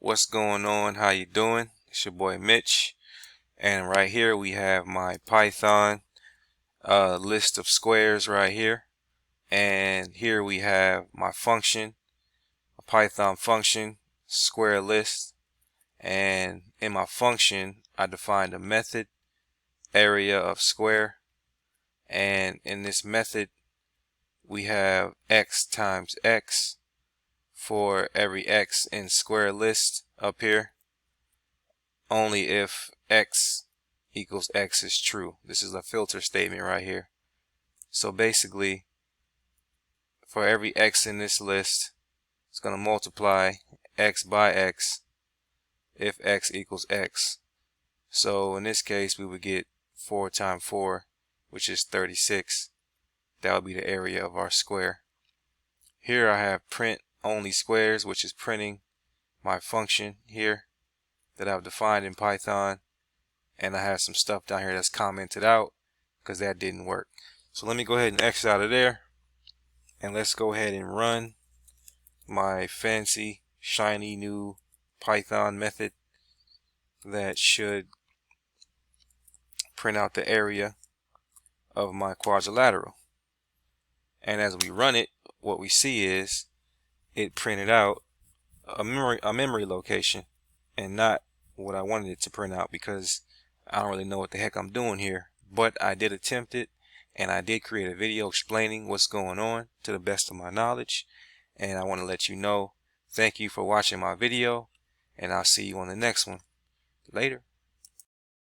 What's going on? How you doing? It's your boy Mitch, and right here we have my Python list of squares right here, and here we have my function, a Python function square list, and in my function I defined a method area of square, and in this method we have x times x for every x in square list up here, only if x equals x is true. This is a filter statement right here. So basically, for every x in this list, it's going to multiply x by x if x equals x. So in this case, we would get 4 times 4, which is 36. That would be the area of our square. Here I have print only squares, which is printing my function here that I've defined in Python, and I have some stuff down here that's commented out because that didn't work. So let me go ahead and exit out of there, and let's go ahead and run my fancy shiny new Python method that should print out the area of my quadrilateral. And as we run it, what we see is it printed out a memory location and not what I wanted it to print out, because I don't really know what the heck I'm doing here. But I did attempt it, and I did create a video explaining what's going on to the best of my knowledge, and I want to let you know, thank you for watching my video, and I'll see you on the next one. Later.